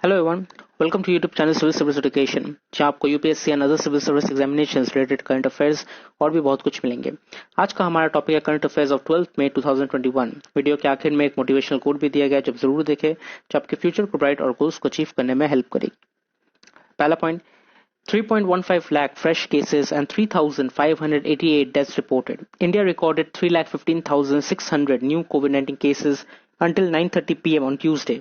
Hello everyone, welcome to YouTube channel civil service education, जहां आपको UPSC and other civil service examinations related current affairs और भी बहुत कुछ मिलेंगे। आज का हमारा टॉपिक है current affairs of 12th May 2021। Video के आखिर में एक मोटिवेशनल कोट भी दिया गया है, जब जरूर देखें, जो आपके फ्यूचर को ब्राइट और गोल्स को अचीव करने में हेल्प करेगी। पहला point, 3.15 lakh fresh cases and 3,588 deaths reported. India recorded 3,15,600 new COVID-19 cases until 9:30 p.m. on Tuesday.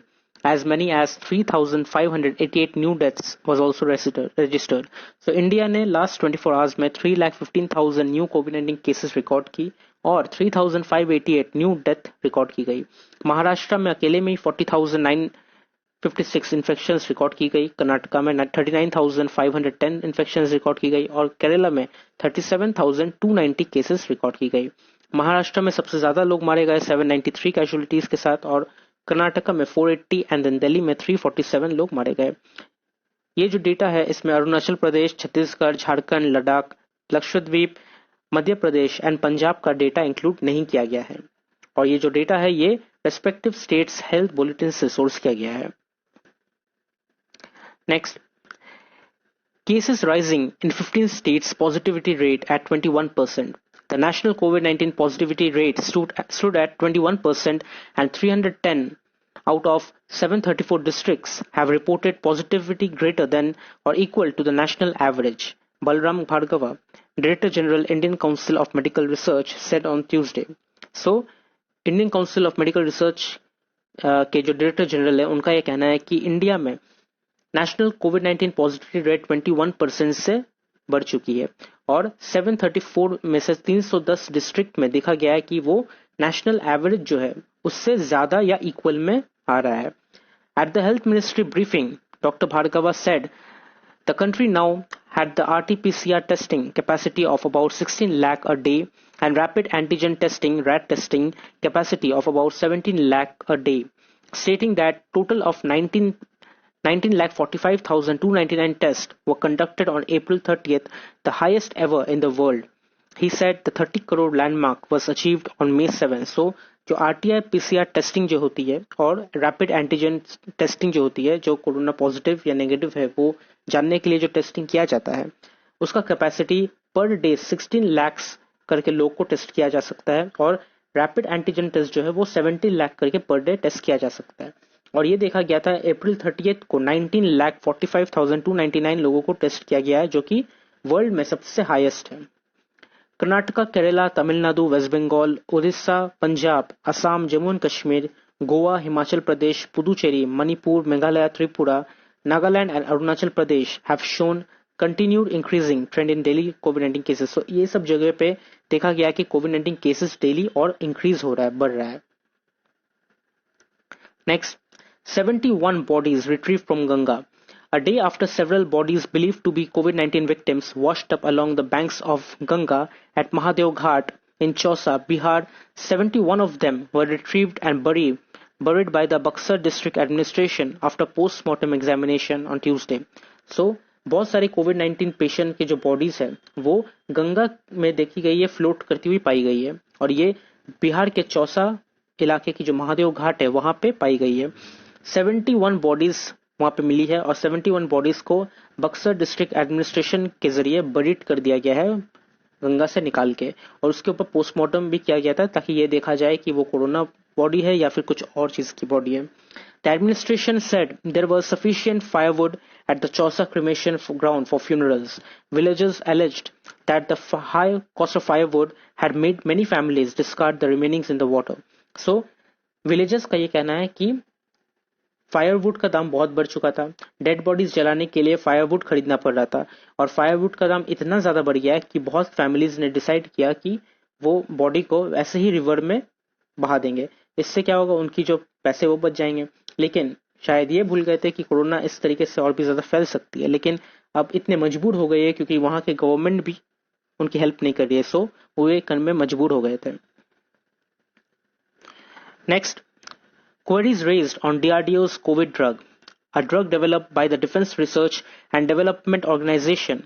As many as 3,588 new deaths was also registered. So India ने last 24 hours में 3,15,000 new COVID-19 cases record की और 3,588 new death record की गई। महाराष्ट्र में अकेले में 40,956 infections record की गई, कर्नाटका में 39,510 इन्फेक्शंस रिकॉर्ड की गई और केरला में 37,290 केसेस रिकॉर्ड की गई। महाराष्ट्र में सबसे ज्यादा लोग मारे गए 793 कैजुअलिटीज के साथ और कर्नाटका में 480 एंड देन दिल्ली में 347 लोग मारे गए। ये जो डेटा है इसमें अरुणाचल प्रदेश, छत्तीसगढ़, झारखंड, लद्दाख, लक्षद्वीप, मध्य प्रदेश एंड पंजाब का डेटा इंक्लूड नहीं किया गया है और ये जो डेटा है ये रेस्पेक्टिव स्टेट्स हेल्थ बुलेटिन से सोर्स किया गया है। Next, cases rising in 15 states, positivity rate at 21%. The national COVID-19 positivity rate stood at 21% and 310 out of 734 districts have reported positivity greater than or equal to the national average. Balram Bhargava, Director General, Indian Council of Medical Research, said on Tuesday. So, Indian Council of Medical Research के जो director general है उनका यह कहना है कि India में national कोविड-19 positivity rate 21% से बढ़ चुकी है और 734 में से 310 डिस्ट्रिक्ट में देखा गया है कि वो नेशनल एवरेज जो है उससे ज्यादा या इक्वल में आ रहा है। At the health ministry briefing, doctor Bhargava said the country now had the RT-PCR testing capacity of about 16 lakh a day and rapid antigen testing (RAT) testing capacity of about 17 lakh a day, stating that total of 19,45,299 tests were conducted on April 30th, the highest ever in the world. He said the 30 crore landmark was achieved on May 7. So, जो RTI PCR testing जो होती है और rapid antigen testing जो होती है, जो corona positive या नेगेटिव है वो जानने के लिए जो टेस्टिंग किया जाता है, उसका कैपेसिटी पर डे 16 लाख करके लोग को टेस्ट किया जा सकता है और रैपिड एंटीजन टेस्ट जो है वो 17 लाख करके पर डे टेस्ट किया जा सकता है। और ये देखा गया था अप्रैल 30 को 19,45,299 लोगों को टेस्ट किया गया है, जो कि वर्ल्ड में सबसे हाईएस्ट है। Karnataka, Kerala, Tamil Nadu, West Bengal, Orissa, Punjab, Assam, Jammu and Kashmir, Goa, Himachal Pradesh, Puducherry, Manipur, Meghalaya, Tripura, Nagaland and Arunachal Pradesh have shown continued increasing trend in daily कोविड-19 केसेस। सो ये सब जगह पे देखा गया कि कोविड-19 केसेस डेली और इंक्रीज हो रहा है, बढ़ रहा है। Next, 71 bodies retrieved from Ganga. A day after several bodies believed to be COVID-19 victims washed up along the banks of Ganga at Mahadev Ghat in Chausa, Bihar, 71 of them were retrieved and buried by the Buxar District Administration after post-mortem examination on Tuesday. So, बहुत सारे कोविड-19 patient के जो bodies है वो गंगा में देखी गई है, फ्लोट करती हुई पाई गई है और ये बिहार के चौसा इलाके की जो महादेव घाट है वहां पे पाई गई है। 71 बॉडीज वहां पे मिली है और 71 बॉडीज को बक्सर डिस्ट्रिक्ट एडमिनिस्ट्रेशन के जरिए बरीड कर दिया गया है गंगा से निकाल के और उसके ऊपर पोस्टमार्टम भी किया गया था ताकि ये देखा जाए कि वो कोरोना बॉडी है या फिर कुछ और चीज की बॉडी है। The administration said there was sufficient firewood at the Chausa cremation ground for funerals. Villagers alleged that the high cost of firewood had made many families discard the remainings in the water. So, villagers का ये कहना है कि firewood का दाम बहुत बढ़ चुका था, डेड बॉडीज जलाने के लिए फायरवुड खरीदना पड़ रहा था और फायरवुड का दाम इतना ज्यादा बढ़ गया है कि बहुत फैमिलीज ने डिसाइड किया कि वो बॉडी को ऐसे ही रिवर में बहा देंगे। इससे क्या होगा, उनकी जो पैसे वो बच जाएंगे। लेकिन शायद ये भूल गए थे कि कोरोना इस तरीके से और भी ज्यादा फैल सकती है, लेकिन अब इतने मजबूर हो गए हैं क्योंकि वहां के गवर्नमेंट भी उनकी हेल्प नहीं कर रही है, सो वो ये करने में मजबूर हो गए थे। Next, queries raised on DRDO's COVID drug. A drug developed by the Defense Research and Development Organization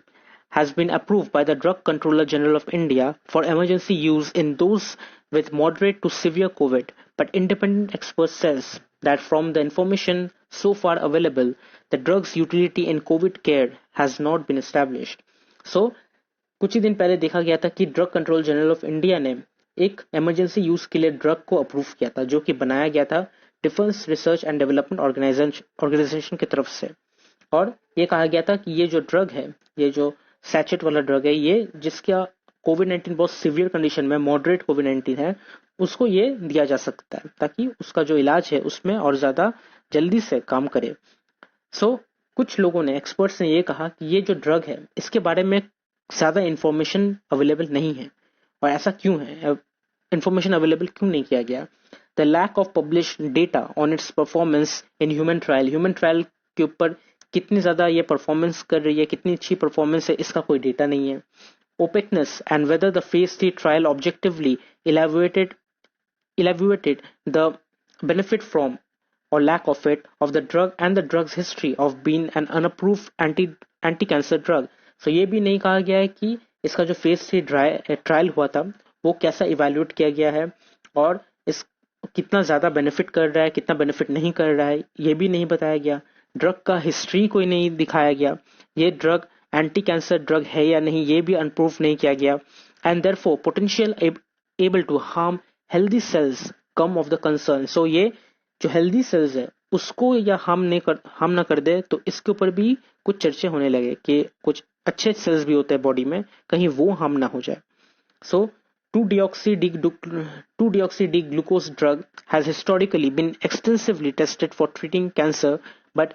has been approved by the Drug Controller General of India for emergency use in those with moderate to severe COVID, but independent expert says that from the information so far available, the drug's utility in COVID care has not been established. So कुछ ही दिन पहले देखा गया था कि drug control general of India ने एक emergency use के लिए ड्रग को अप्रूव किया था, जो कि बनाया गया था defence research and development organisation की तरफ से। और ये कहा गया था कि ये जो ड्रग है, ये जो सैचेट वाला ड्रग है, ये जिसका कोविड-19 बहुत सीवियर कंडीशन में, मॉडरेट कोविड-19 है, उसको ये दिया जा सकता है ताकि उसका जो इलाज है उसमें और ज्यादा जल्दी से काम करे। सो कुछ लोगों ने, एक्सपर्ट्स ने ये कहा कि ये जो ड्रग है इसके बारे में ज्यादा इंफॉर्मेशन अवेलेबल नहीं है। और ऐसा क्यों है, इंफॉर्मेशन अवेलेबल क्यों नहीं किया गया? The lack of publish data on its performance in human trial के ऊपर कितनी ज्यादा ये परफॉर्मेंस कर रही है, कितनी अच्छी परफॉर्मेंस है, इसका कोई डेटा नहीं है। ओपेकनेस and whether the phase 3 trial objectively evaluated the benefit from or lack of it of the drug and the drug's history of being an unapproved anti-cancer drug. So ये भी नहीं कहा गया है कि इसका जो फेज 3 ट्रायल हुआ था वो कैसा इवेल्युएट किया गया है और इस कितना ज्यादा बेनिफिट कर रहा है, कितना बेनिफिट नहीं कर रहा है, ये भी नहीं बताया गया। ड्रग का हिस्ट्री कोई नहीं दिखाया गया। ये ड्रग एंटी कैंसर ड्रग है या नहीं, ये भी अनप्रूव नहीं किया गया। And therefore potential able to harm healthy cells come of the concern. So ये जो हेल्दी सेल्स है उसको या हार्म ना कर दे, तो इसके ऊपर भी कुछ चर्चे होने लगे कि कुछ अच्छे सेल्स भी होते हैं बॉडी में, कहीं वो हार्म ना हो जाए। सो 2-deoxy-D-glucose drug has historically been extensively tested for treating cancer but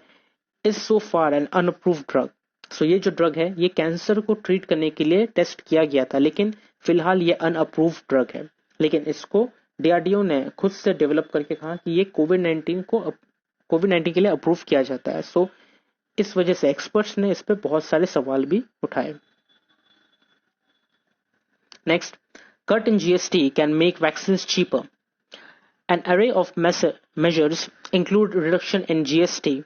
is so far an unapproved drug. So ये जो ड्रग है ये कैंसर को ट्रीट करने के लिए टेस्ट किया गया था, लेकिन फिलहाल ये अनअप्रूव्ड ड्रग है। लेकिन इसको डीआरडीओ ने खुद से डेवलप करके कहा कि ये कोविड-19 के लिए अप्रूव किया जाता है। सो इस वजह से एक्सपर्ट्स ने इस पे बहुत सारे सवाल भी उठाए। Next, cut in GST can make vaccines cheaper. An array of measures include reduction in GST,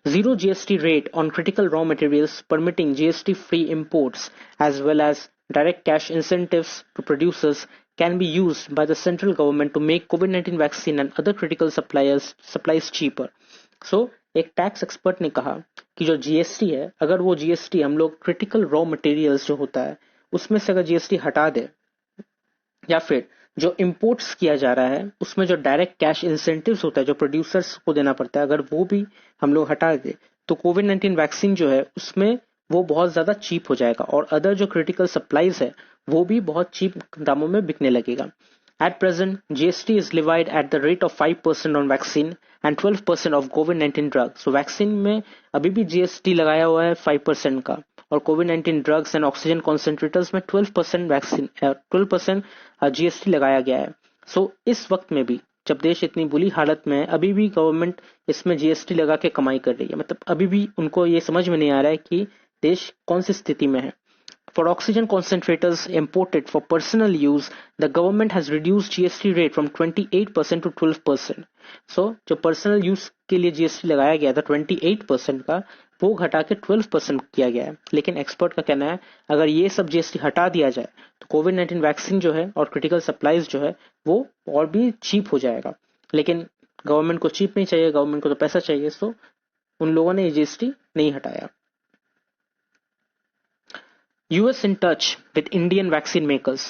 zero GST rate on critical raw materials, permitting GST-free imports, as well as direct cash incentives to producers can be used by the central government to make COVID-19 vaccine and other critical supplies cheaper. So, एक tax expert ने कहा कि जो GST है, अगर वो GST हम लोग क्रिटिकल रॉ मटेरियल्स जो होता है उसमें से अगर जीएसटी हटा दे, या फिर जो इंपोर्ट्स किया जा रहा है उसमें जो डायरेक्ट कैश इंसेंटिव्स होता है जो प्रोड्यूसर्स को देना पड़ता है, अगर वो भी हम लोग हटा दे तो कोविड-19 वैक्सीन जो है उसमें वो बहुत ज्यादा चीप हो जाएगा और अदर जो क्रिटिकल सप्लाईज है वो भी बहुत चीप दामों में बिकने लगेगा। At present, GST is levied at the rate of 5% on vaccine and 12% of COVID-19 drugs. So vaccine में अभी भी GST लगाया हुआ है 5% का, और कोविड-19 ड्रग्स एंड ऑक्सीजन कॉन्सेंट्रेटर्स में 12% GST लगाया गया है। सो इस वक्त में भी जब देश इतनी बुरी हालत में है, अभी भी गवर्नमेंट इसमें GST लगा के कमाई कर रही है। मतलब अभी भी उनको ये समझ में नहीं आ रहा है कि देश कौन सी स्थिति में है। For oxygen concentrators imported for personal use, the government has reduced GST rate from 28% to 12%. So, जो personal use के लिए GST लगाया गया था 28% का, वो घटा के 12% किया गया है। लेकिन एक्सपर्ट का कहना है अगर ये सब GST हटा दिया जाए तो कोविड-19 वैक्सीन जो है और क्रिटिकल सप्लाईज जो है वो और भी चीप हो जाएगा। लेकिन गवर्नमेंट को चीप नहीं चाहिए, गवर्नमेंट को तो पैसा चाहिए, सो उन लोगों ने GST नहीं हटाया। US in touch with Indian vaccine makers.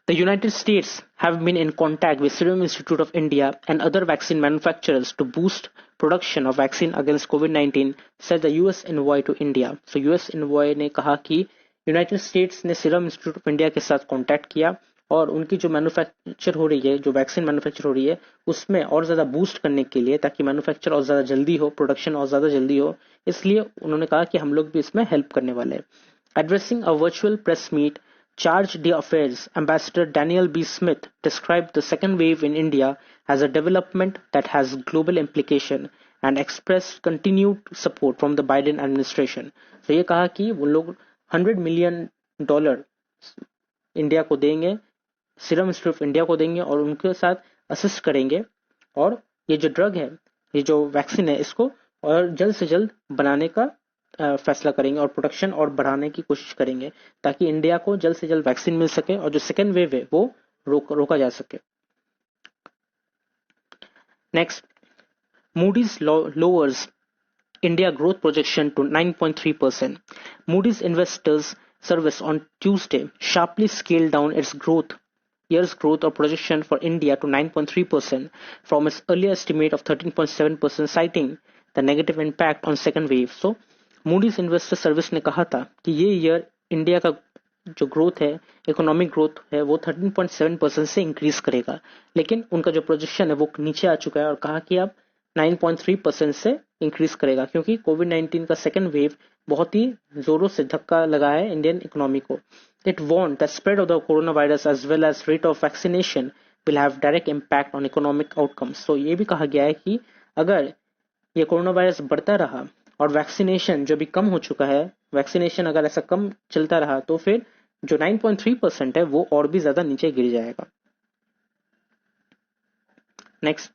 The United States have been in contact with Serum Institute of India and other vaccine manufacturers to boost production of vaccine against COVID-19, said the US envoy to India. So US envoy ने कहा कि United States ने Serum Institute of India के साथ contact किया और उनकी जो मैन्युफैक्चर हो रही है, जो वैक्सीन मैन्युफैक्चर हो रही है, उसमें और ज्यादा बूस्ट करने के लिए, ताकि मैन्युफैक्चर और ज्यादा जल्दी हो, प्रोडक्शन और ज्यादा जल्दी हो, इसलिए उन्होंने कहा कि हम लोग भी इसमें हेल्प करने वाले हैं। Addressing a virtual press meet, Charge d'Affaires Ambassador Daniel B. Smith described the second wave in India as a development that has global implication and expressed continued support from the Biden administration. So ये कहा कि वो लोग $100 million India को देंगे, serum institute of India को देंगे और उनके साथ असिस्ट करेंगे, और ये जो ड्रग है, ये जो वैक्सीन है, इसको और जल्द से जल्द बनाने का फैसला करेंगे और प्रोडक्शन और बढ़ाने की कोशिश करेंगे ताकि इंडिया को जल्द से जल्द वैक्सीन मिल सके और जो सेकेंड वेव है वो रोका जा सके। Next, Moody's lowers India growth projection to 9.3%. Moody's Investors Service on Tuesday sharply scaled down its year's growth or projection for India to 9.3% from its earlier estimate of 13.7%, citing the negative impact on second wave. So, Moody's Investor Service ने कहा था कि ये year India का जो growth है, economic growth है, वो 13.7% से इंक्रीज करेगा, लेकिन उनका जो प्रोजेक्शन है वो नीचे आ चुका है और कहा कि अब 9.3% से इंक्रीज करेगा, क्योंकि कोविड-19 का सेकेंड वेव बहुत ही जोरों से धक्का लगा है इंडियन इकोनॉमी को. It warned that spread of the coronavirus as well as rate of vaccination will have direct impact on economic outcomes. So ये भी कहा गया है कि अगर ये कोरोना वायरस बढ़ता रहा और वैक्सीनेशन जो भी कम हो चुका है, वैक्सीनेशन अगर ऐसा कम चलता रहा तो फिर जो 9.3% है वो और भी ज्यादा नीचे गिर जाएगा. Next,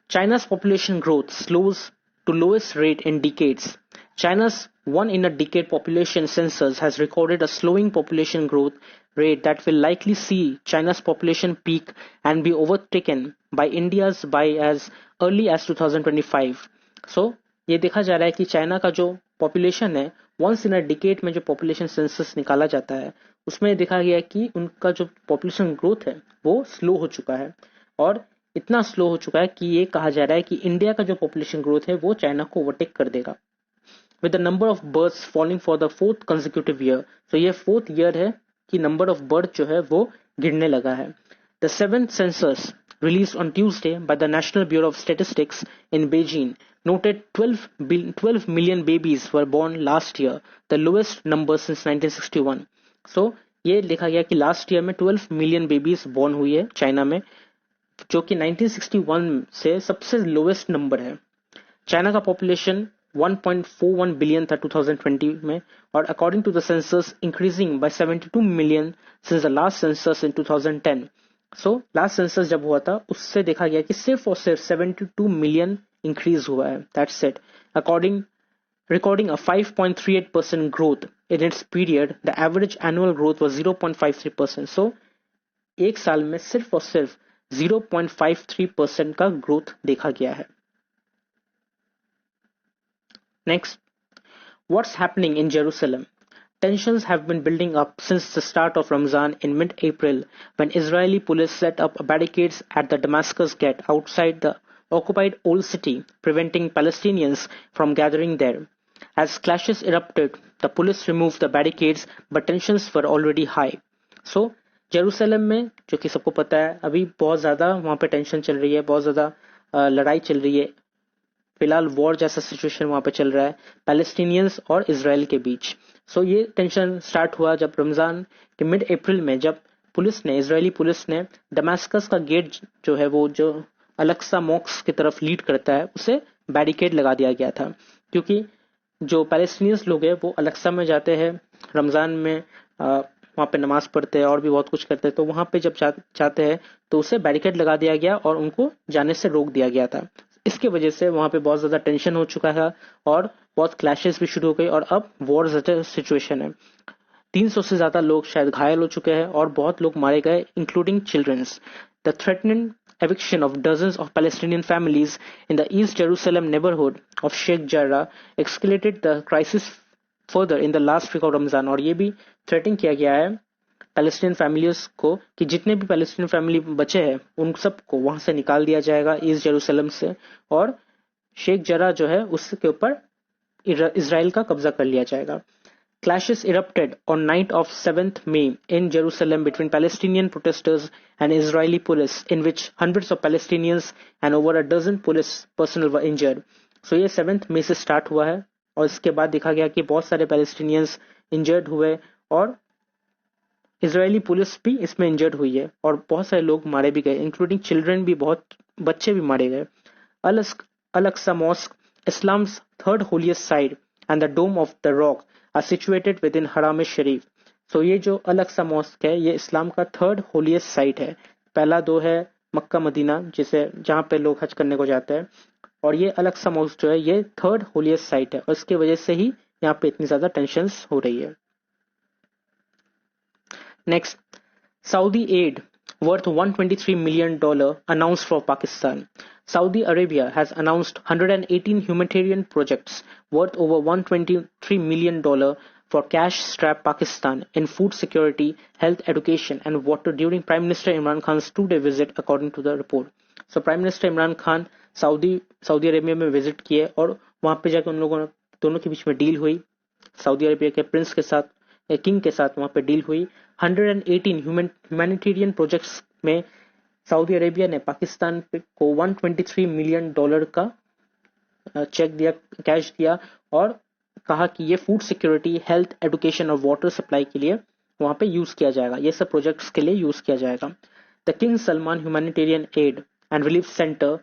China's population growth slows to lowest rate in decades. China's one-in-a-decade population census has recorded a slowing population growth rate that will likely see China's population peak and be overtaken by India's by as early as 2025. So, ये देखा जा रहा है कि China का जो population है, once in a decade में जो पॉपुलेशन सेंसस निकाला जाता है, उसमें देखा गया कि उनका जो पॉपुलेशन ग्रोथ है वो स्लो हो चुका है, और इतना स्लो हो चुका है कि ये कहा जा रहा है कि इंडिया का जो पॉपुलेशन ग्रोथ है वो चाइना को ओवरटेक कर देगा. With the number of births falling for the fourth consecutive year, तो ये फोर्थ ईयर है कि नंबर ऑफ बर्थ जो है वो गिरने लगा है. The seventh census released on Tuesday by the National Bureau of Statistics in Beijing noted 12 million babies were born last year, the lowest number since 1961. So ये लिखा गया कि लास्ट ईयर में 12 मिलियन बेबीज बॉर्न हुई है China में, जो कि 1961 से सबसे लोवेस्ट नंबर है. चाइना का पॉपुलेशन 1.41 बिलियन था 2020 में, और according to the census increasing by 72 million since the last census in 2010. So last census जब हुआ था उससे देखा गया कि सिर्फ और सिर्फ 72 मिलियन इंक्रीज हुआ है. That's it. Recording a 5.38% growth in its period, the average annual growth was 0.53%. So एक साल में सिर्फ और सिर्फ 0.53% का ग्रोथ देखा गया है. Next, what's happening in Jerusalem? Tensions have been building up since the start of Ramzan in mid-April, when Israeli police set up barricades at the Damascus gate outside the occupied Old City, preventing Palestinians from gathering there. As clashes erupted, the police removed the barricades, but tensions were already high. So, Jerusalem में, जो कि सबको पता है, अभी बहुत ज़्यादा वहाँ पे टेंशन चल रही है, बहुत ज़्यादा लड़ाई चल रही है. फिलहाल वॉर जैसा सिचुएशन वहाँ पे चल रहा है पैलेस्टीनियंस और इजराइल के बीच. सो ये टेंशन स्टार्ट हुआ जब रमज़ान के मिड अप्रैल में, जब इजरायली पुलिस ने दमास्कस का गेट जो है वो जो अलक्सा मॉस्क की तरफ लीड करता है उसे बैरिकेड लगा दिया गया था, क्योंकि जो पैलेस्टीनियंस लोग हैं वो अलक्सा में जाते हैं रमज़ान में, वहाँ पे नमाज पढ़ते हैं और भी बहुत कुछ करते हैं, तो वहाँ पे जब जाते हैं तो उसे बैरिकेड लगा दिया गया और उनको जाने से रोक दिया गया था. इसके वजह से वहाँ पे बहुत ज़्यादा टेंशन हो चुका है और बहुत क्लैशेस भी शुरू हो गई, और अब वॉर सिचुएशन है. 300 से ज़्यादा लोग शायद घायल हो चुके हैं और बहुत लोग मारे गए, including childrens. The threatening eviction of dozens of Palestinian families in the East Jerusalem neighborhood of Sheikh Jarrah escalated the crisis further in the last week of Ramzan. और ये भी थ्रेटिंग किया गया है पैलेस्टीनियन फैमिलीज को कि जितने भी पैलेस्टीनियन फैमिली बचे हैं उन सबको वहां से निकाल दिया जाएगा ईस्ट जेरूसलम से, और शेख जरा जो है उसके ऊपर इजराइल का कब्जा कर लिया जाएगा. Clashes erupted on night of 7th May in Jerusalem between Palestinian protesters and Israeli police, in which hundreds of Palestinians and over a dozen police personnel were injured. So ये 7th May से start हुआ है और इसके बाद देखा गया कि बहुत सारे पैलेस्टीनियंस इंजर्ड हुए और इजरायली पुलिस भी इसमें इंजर्ड हुई है और बहुत सारे लोग मारे भी गए, इंक्लूडिंग चिल्ड्रन भी, बहुत बच्चे भी मारे गए. Al-Aqsa Mosque, Islam's third holiest site, and the Dome of the Rock are situated within Haram Sharif. So ये जो अल-अक्सा मॉस्क है ये इस्लाम का थर्ड होलीएस्ट साइट है. पहला दो है मक्का मदीना जिसे जहाँ पे लोग हज करने को जाते हैं, और ये अल-अक्सा मॉस्क जो है ये थर्ड होलीएस्ट साइट है, और इसकी वजह से ही यहाँ पे इतनी ज्यादा टेंशंस हो रही है. Next, Saudi aid worth $123 million announced for Pakistan. Saudi Arabia has announced 118 humanitarian projects worth over $123 million for cash-strapped Pakistan in food security, health, education and water during Prime Minister Imran Khan's two-day visit, according to the report. So Prime Minister Imran Khan Saudi Arabia में visit किए और वहां पे जाकर उन लोगों दोनों के बीच में डील हुई. सऊदी अरेबिया के प्रिंस के साथ, किंग के साथ वहां पे डील हुई. 118 ह्यूमैनिटेरियन प्रोजेक्ट्स में सऊदी अरेबिया ने पाकिस्तान को $123 मिलियन का चेक दिया, कैश दिया और कहा कि ये फूड सिक्योरिटी, हेल्थ, एजुकेशन और वाटर सप्लाई के लिए वहां पे यूज किया जाएगा. ये सब प्रोजेक्ट्स के लिए यूज किया जाएगा. The king Salman humanitarian add and relief centre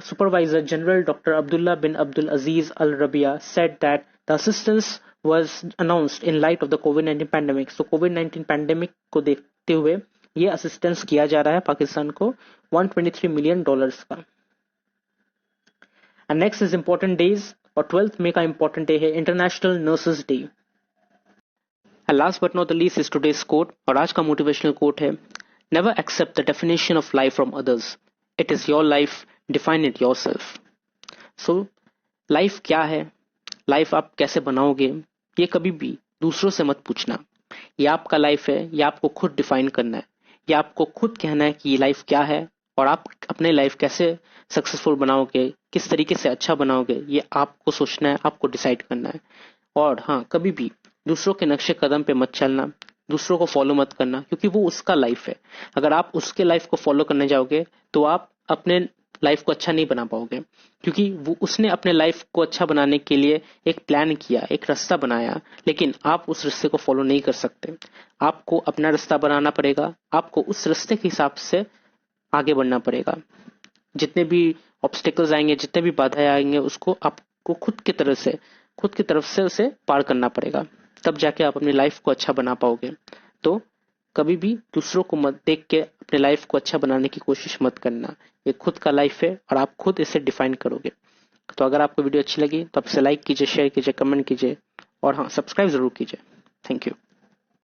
Supervisor General Dr. Abdullah bin Abdul Aziz Al Rabia said that the assistance was announced in light of the COVID-19 pandemic. So COVID-19 pandemic को देखते हुए ये assistance किया जा रहा है पाकिस्तान को $123 million का. And next is important days, और 12th May का important day है International Nurses Day. And last but not the least is today's quote, और आज का motivational quote है, Never accept the definition of life from others. It is your life. Define it yourself. So, life क्या है, life आप कैसे बनाओगे, ये कभी भी दूसरों से मत पूछना. ये आपका लाइफ है, ये आपको खुद डिफाइन करना है. ये आपको खुद कहना है कि ये लाइफ क्या है और आप अपने लाइफ कैसे सक्सेसफुल बनाओगे, किस तरीके से अच्छा बनाओगे, ये आपको सोचना है, आपको डिसाइड करना है. और हाँ, कभी भी दूसरों के नक्शे कदम पे मत चलना, दूसरों को फॉलो मत करना, क्योंकि वो उसका लाइफ है. अगर आप उसके लाइफ को फॉलो करने जाओगे तो आप अपने लाइफ को अच्छा नहीं बना पाओगे, क्योंकि वो उसने अपने लाइफ को अच्छा बनाने के लिए एक प्लान किया, एक रास्ता बनाया, लेकिन आप उस रास्ते को फॉलो नहीं कर सकते. आपको अपना रास्ता बनाना पड़ेगा, आपको उस रास्ते के हिसाब से आगे बढ़ना पड़ेगा. जितने भी ऑब्स्टिकल्स आएंगे, जितने भी बाधाएं आएंगे, उसको आपको खुद की तरफ से उसे पार करना पड़ेगा. तब जाके आप अपनी लाइफ को अच्छा बना पाओगे. तो कभी भी दूसरों को मत देख के अपने लाइफ को अच्छा बनाने की कोशिश मत करना. ये खुद का लाइफ है और आप खुद इसे डिफाइन करोगे. तो अगर आपको वीडियो अच्छी लगी तो आप इसे लाइक कीजिए, शेयर कीजिए, कमेंट कीजिए और हाँ, सब्सक्राइब जरूर कीजिए. Thank you.